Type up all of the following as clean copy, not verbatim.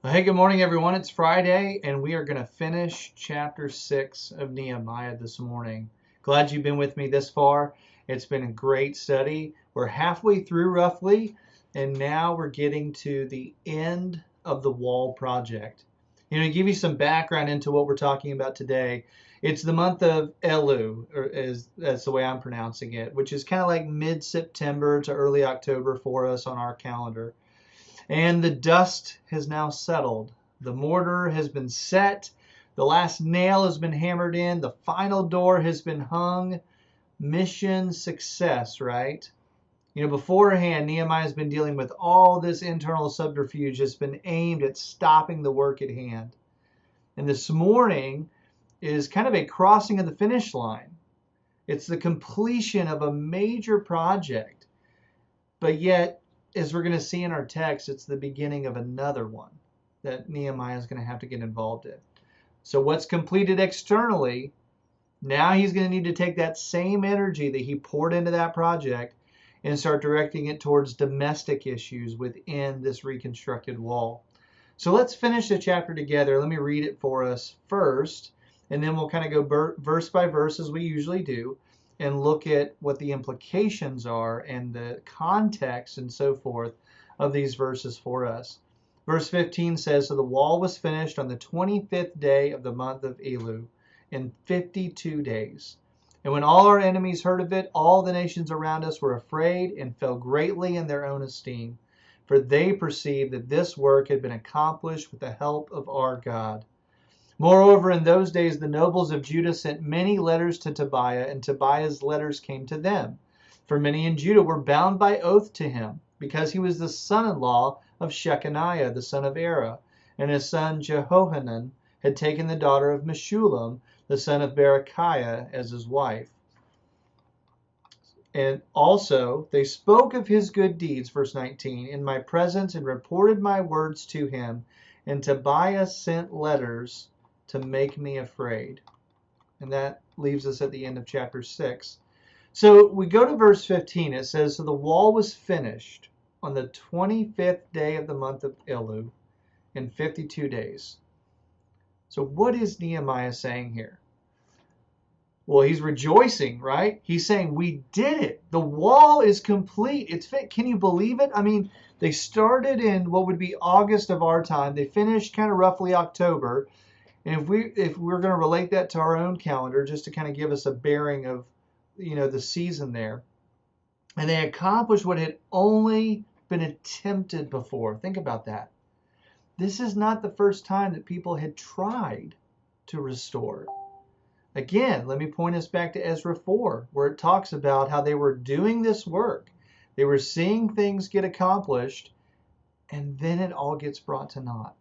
Well, hey, good morning, everyone. It's Friday, and we are going to finish chapter 6 of Nehemiah this morning. Glad you've been with me this far. It's been a great study. We're halfway through, roughly, and now we're getting to the end of the wall project. To give you some background into what we're talking about today, it's the month of Elu, that's the way I'm pronouncing it, which is kind of like mid-September to early October for us on our calendar. And the dust has now settled. The mortar has been set. The last nail has been hammered in. The final door has been hung. Mission success, right? Beforehand, Nehemiah has been dealing with all this internal subterfuge that's been aimed at stopping the work at hand. And this morning is kind of a crossing of the finish line. It's the completion of a major project, but yet, as we're going to see in our text, it's the beginning of another one that Nehemiah is going to have to get involved in. So what's completed externally, now he's going to need to take that same energy that he poured into that project and start directing it towards domestic issues within this reconstructed wall. So let's finish the chapter together. Let me read it for us first, and then we'll kind of go verse by verse as we usually do, and look at what the implications are and the context and so forth of these verses for us. Verse 15 says, "So the wall was finished on the 25th day of the month of Elu, in 52 days. And when all our enemies heard of it, all the nations around us were afraid and fell greatly in their own esteem, for they perceived that this work had been accomplished with the help of our God. Moreover, in those days the nobles of Judah sent many letters to Tobiah, and Tobiah's letters came to them. For many in Judah were bound by oath to him, because he was the son-in-law of Shechaniah, the son of Era, and his son Jehohanan had taken the daughter of Meshullam, the son of Berechiah, as his wife. And also they spoke of his good deeds," verse 19, "in my presence and reported my words to him, and Tobiah sent letters to make me afraid." And that leaves us at the end of chapter 6. So we go to verse 15. It says, "So the wall was finished on the 25th day of the month of Elu in 52 days. So what is Nehemiah saying here? Well, he's rejoicing, right? He's saying, we did it. The wall is complete. It's fit. Can you believe it? I mean, they started in what would be August of our time. They finished kind of roughly October. And if we're going to relate that to our own calendar, just to kind of give us a bearing of, the season there. And they accomplished what had only been attempted before. Think about that. This is not the first time that people had tried to restore. Again, let me point us back to Ezra 4, where it talks about how they were doing this work. They were seeing things get accomplished, and then it all gets brought to naught.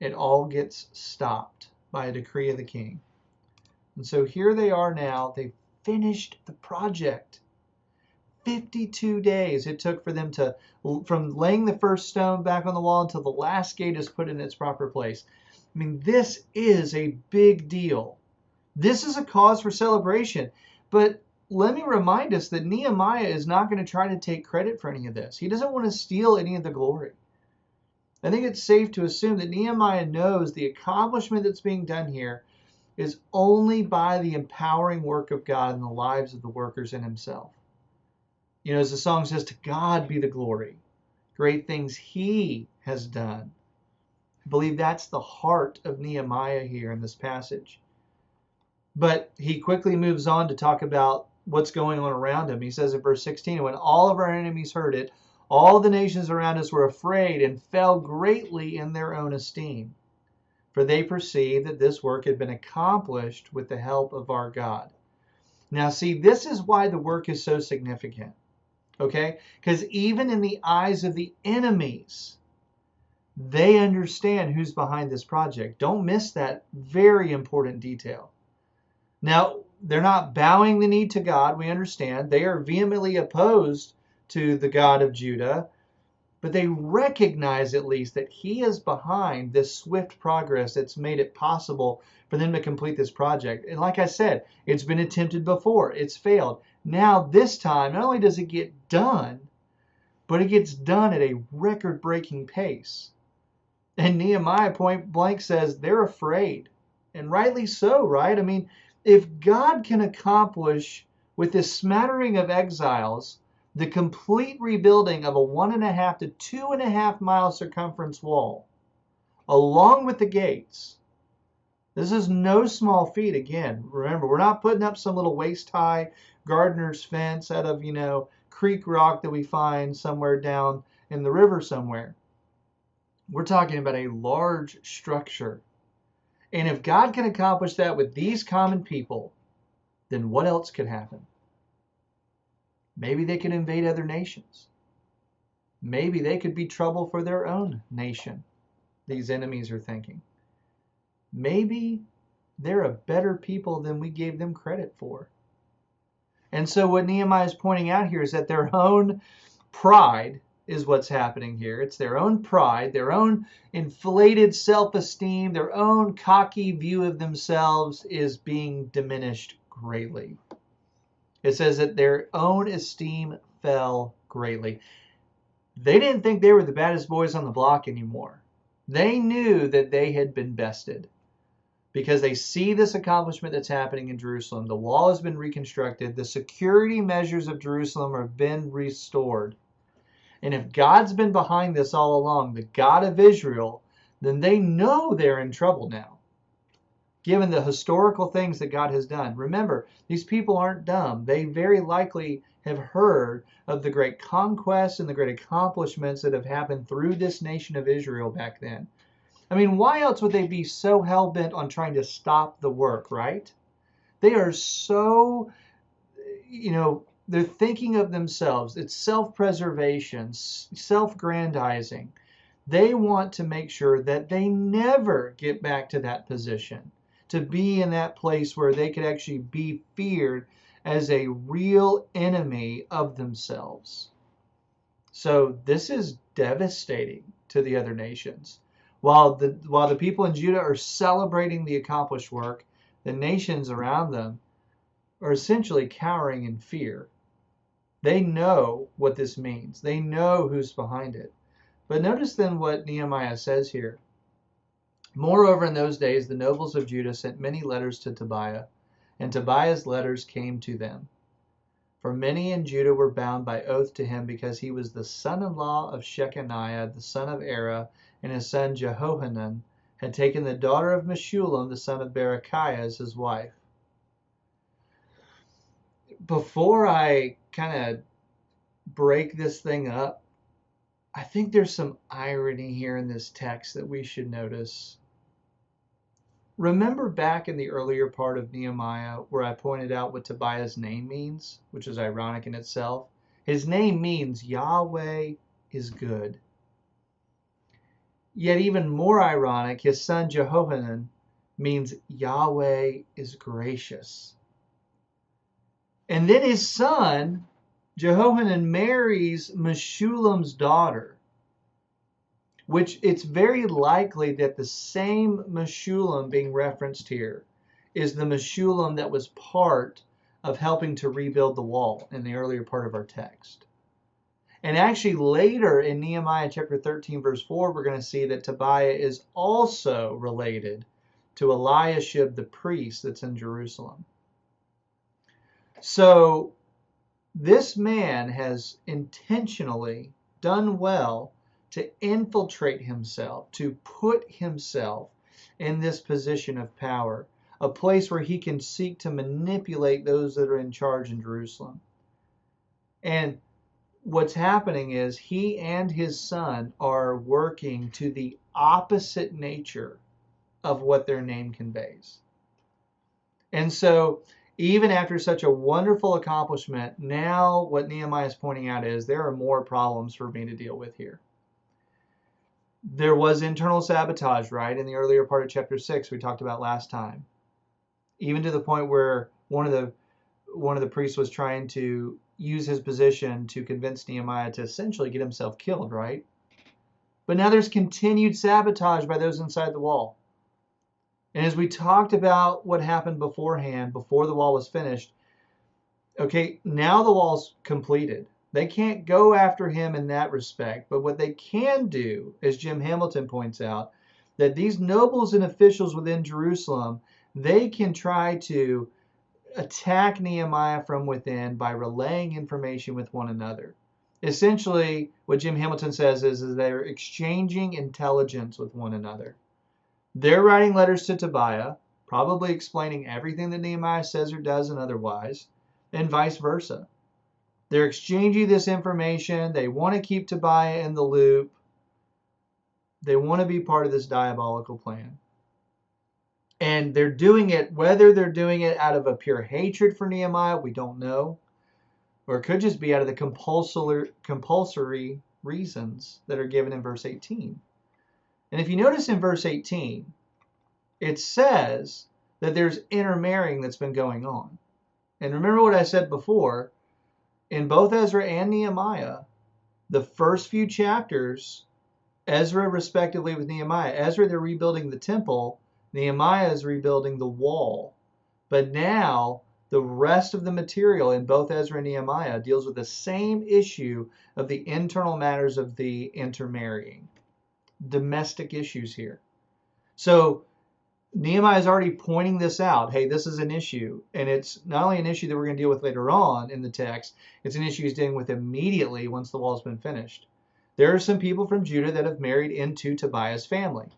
It all gets stopped by a decree of the king. And so here they are now. They've finished the project. 52 days it took for them from laying the first stone back on the wall until the last gate is put in its proper place. I mean, this is a big deal. This is a cause for celebration. But let me remind us that Nehemiah is not going to try to take credit for any of this. He doesn't want to steal any of the glory. I think it's safe to assume that Nehemiah knows the accomplishment that's being done here is only by the empowering work of God in the lives of the workers and himself. As the song says, "To God be the glory, great things he has done." I believe that's the heart of Nehemiah here in this passage. But he quickly moves on to talk about what's going on around him. He says in verse 16, "When all of our enemies heard it, all the nations around us were afraid and fell greatly in their own esteem, for they perceived that this work had been accomplished with the help of our God." Now, see, this is why the work is so significant, okay? Because even in the eyes of the enemies, they understand who's behind this project. Don't miss that very important detail. Now, they're not bowing the knee to God, we understand. They are vehemently opposed to the God of Judah, but they recognize at least that he is behind this swift progress that's made it possible for them to complete this project. And like I said, it's been attempted before. It's failed. Now, this time, not only does it get done, but it gets done at a record-breaking pace. And Nehemiah point blank says they're afraid. And rightly so, right? I mean, if God can accomplish with this smattering of exiles the complete rebuilding of a 1.5 to 2.5 mile circumference wall, along with the gates, this is no small feat. Again, remember, we're not putting up some little waist-high gardener's fence out of, creek rock that we find somewhere down in the river somewhere. We're talking about a large structure. And if God can accomplish that with these common people, then what else could happen? Maybe they could invade other nations. Maybe they could be trouble for their own nation, these enemies are thinking. Maybe they're a better people than we gave them credit for. And so what Nehemiah is pointing out here is that their own pride is what's happening here. It's their own pride, their own inflated self-esteem, their own cocky view of themselves is being diminished greatly. It says that their own esteem fell greatly. They didn't think they were the baddest boys on the block anymore. They knew that they had been bested because they see this accomplishment that's happening in Jerusalem. The wall has been reconstructed. The security measures of Jerusalem have been restored. And if God's been behind this all along, the God of Israel, then they know they're in trouble now, given the historical things that God has done. Remember, these people aren't dumb. They very likely have heard of the great conquests and the great accomplishments that have happened through this nation of Israel back then. I mean, why else would they be so hell-bent on trying to stop the work, right? They are so, they're thinking of themselves. It's self-preservation, self-grandizing. They want to make sure that they never get back to that position, to be in that place where they could actually be feared as a real enemy of themselves. So this is devastating to the other nations. While the people in Judah are celebrating the accomplished work, the nations around them are essentially cowering in fear. They know what this means. They know who's behind it. But notice then what Nehemiah says here. Moreover, in those days, the nobles of Judah sent many letters to Tobiah, and Tobiah's letters came to them. For many in Judah were bound by oath to him because he was the son-in-law of Shechaniah, the son of Era, and his son Jehohanan had taken the daughter of Meshullam, the son of Berechiah, as his wife. Before I kind of break this thing up, I think there's some irony here in this text that we should notice. Remember back in the earlier part of Nehemiah where I pointed out what Tobiah's name means, which is ironic in itself? His name means Yahweh is good. Yet even more ironic, his son Jehohanan means Yahweh is gracious. And then his son, Jehohanan, marries Meshullam's daughter, which it's very likely that the same Meshullam being referenced here is the Meshullam that was part of helping to rebuild the wall in the earlier part of our text. And actually later in Nehemiah chapter 13 verse 4, we're going to see that Tobiah is also related to Eliashib the priest that's in Jerusalem. So this man has intentionally done well to infiltrate himself, to put himself in this position of power, a place where he can seek to manipulate those that are in charge in Jerusalem. And what's happening is he and his son are working to the opposite nature of what their name conveys. And so even after such a wonderful accomplishment, now what Nehemiah is pointing out is there are more problems for me to deal with here. There was internal sabotage, right? In the earlier part of chapter 6 we talked about last time. Even to the point where one of the priests was trying to use his position to convince Nehemiah to essentially get himself killed, right? But now there's continued sabotage by those inside the wall. And as we talked about what happened beforehand, before the wall was finished, okay, now the wall's completed. They can't go after him in that respect. But what they can do, as Jim Hamilton points out, that these nobles and officials within Jerusalem, they can try to attack Nehemiah from within by relaying information with one another. Essentially, what Jim Hamilton says is they're exchanging intelligence with one another. They're writing letters to Tobiah, probably explaining everything that Nehemiah says or does and otherwise, and vice versa. They're exchanging this information. They want to keep Tobiah in the loop. They want to be part of this diabolical plan. And they're doing it, whether they're doing it out of a pure hatred for Nehemiah, we don't know. Or it could just be out of the compulsory reasons that are given in verse 18. And if you notice in verse 18, it says that there's intermarrying that's been going on. And remember what I said before, in both Ezra and Nehemiah, the first few chapters, Ezra respectively with Nehemiah, Ezra, they're rebuilding the temple, Nehemiah is rebuilding the wall. But now the rest of the material in both Ezra and Nehemiah deals with the same issue of the internal matters of the intermarrying. Domestic issues here. So Nehemiah is already pointing this out. Hey, this is an issue. And it's not only an issue that we're going to deal with later on in the text, it's an issue he's dealing with immediately once the wall's been finished. There are some people from Judah that have married into Tobiah's family.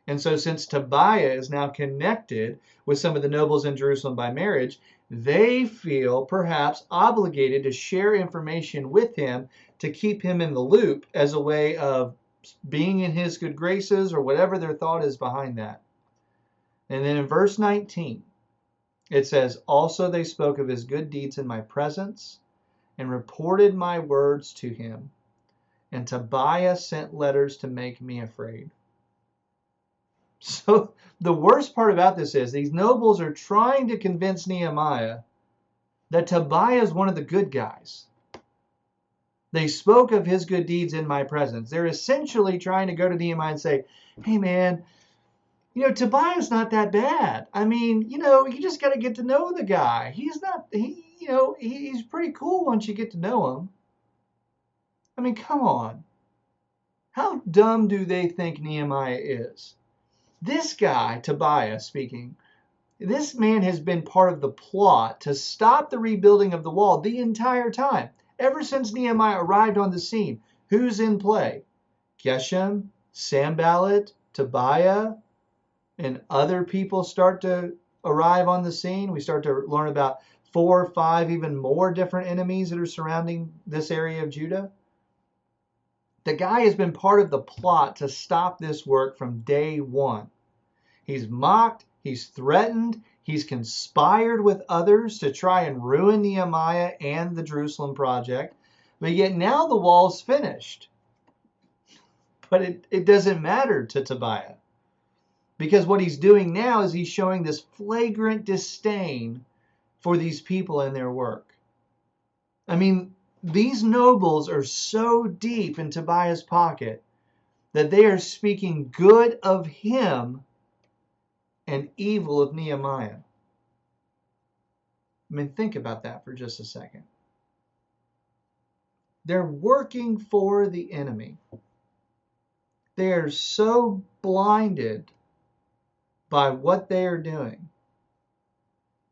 And so since Tobiah is now connected with some of the nobles in Jerusalem by marriage, they feel perhaps obligated to share information with him to keep him in the loop as a way of being in his good graces or whatever their thought is behind that. And then in verse 19, it says, also they spoke of his good deeds in my presence and reported my words to him. And Tobiah sent letters to make me afraid. So the worst part about this is these nobles are trying to convince Nehemiah that Tobiah is one of the good guys. They spoke of his good deeds in my presence. They're essentially trying to go to Nehemiah and say, hey man, Tobiah's not that bad. I mean, you just got to get to know the guy. He's pretty cool once you get to know him. I mean, come on. How dumb do they think Nehemiah is? This guy, Tobiah speaking, this man has been part of the plot to stop the rebuilding of the wall the entire time. Ever since Nehemiah arrived on the scene, who's in play? Geshem, Sanballat, Tobiah, and other people start to arrive on the scene. We start to learn about 4 or 5, even more different enemies that are surrounding this area of Judah. The guy has been part of the plot to stop this work from day one. He's mocked, he's threatened, he's conspired with others to try and ruin Nehemiah and the Jerusalem project. But yet now the wall's finished. But it doesn't matter to Tobiah. Because what he's doing now is he's showing this flagrant disdain for these people and their work. I mean, these nobles are so deep in Tobiah's pocket that they are speaking good of him and evil of Nehemiah. I mean, think about that for just a second. They're working for the enemy. They are so blinded by what they are doing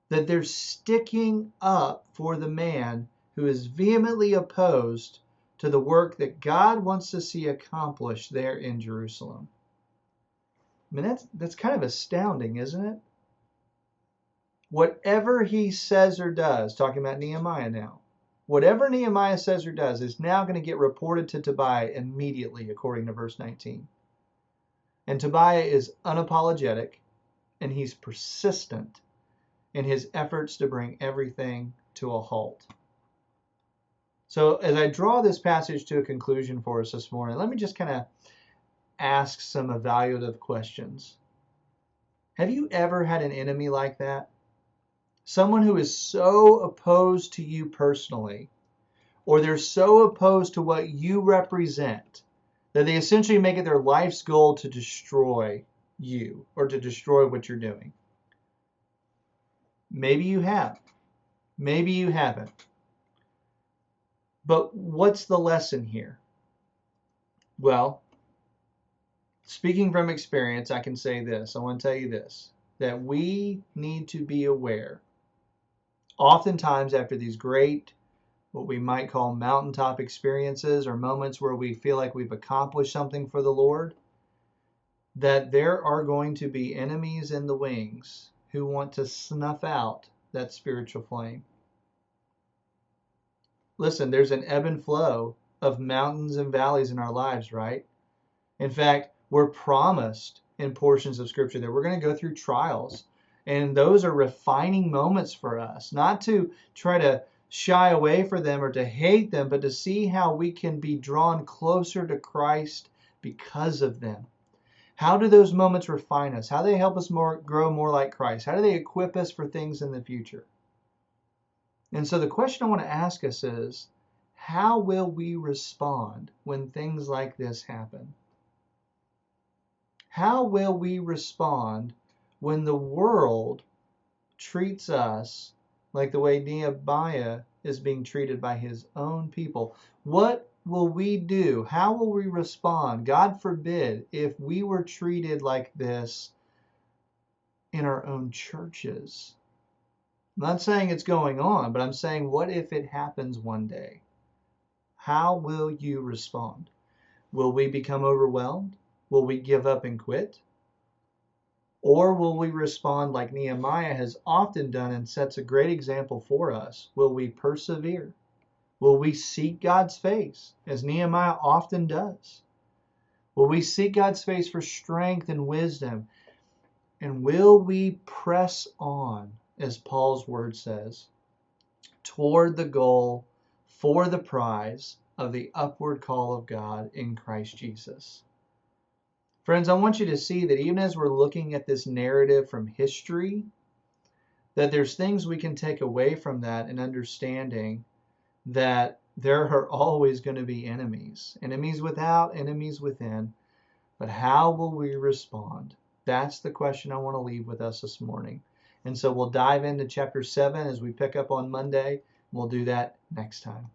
that they're sticking up for the man who is vehemently opposed to the work that God wants to see accomplished there in Jerusalem. I mean, that's kind of astounding, isn't it? Whatever he says or does, talking about Nehemiah now, whatever Nehemiah says or does is now going to get reported to Tobiah immediately, according to verse 19. And Tobiah is unapologetic, and he's persistent in his efforts to bring everything to a halt. So as I draw this passage to a conclusion for us this morning, let me just kind of ask some evaluative questions. Have you ever had an enemy like that? Someone who is so opposed to you personally, or they're so opposed to what you represent, that they essentially make it their life's goal to destroy you or to destroy what you're doing. Maybe you have. Maybe you haven't. But what's the lesson here? Well, speaking from experience, I can say this. I want to tell you this, that we need to be aware. Oftentimes after these great, what we might call mountaintop experiences or moments where we feel like we've accomplished something for the Lord, that there are going to be enemies in the wings who want to snuff out that spiritual flame. Listen, there's an ebb and flow of mountains and valleys in our lives, right? In fact, we're promised in portions of Scripture that we're going to go through trials. And those are refining moments for us, not to try to shy away from them or to hate them, but to see how we can be drawn closer to Christ because of them. How do those moments refine us? How do they help us grow more like Christ? How do they equip us for things in the future? And so the question I want to ask us is, how will we respond when things like this happen? How will we respond when the world treats us like the way Nehemiah is being treated by his own people? What will we do? How will we respond? God forbid if we were treated like this in our own churches. I'm not saying it's going on, but I'm saying, what if it happens one day? How will you respond? Will we become overwhelmed? Will we give up and quit? Or will we respond like Nehemiah has often done and sets a great example for us? Will we persevere? Will we seek God's face, as Nehemiah often does? Will we seek God's face for strength and wisdom? And will we press on, as Paul's word says, toward the goal for the prize of the upward call of God in Christ Jesus? Friends, I want you to see that even as we're looking at this narrative from history, that there's things we can take away from that and understanding that there are always going to be enemies. Enemies without, enemies within. But how will we respond? That's the question I want to leave with us this morning. And so we'll dive into chapter 7 as we pick up on Monday. We'll do that next time.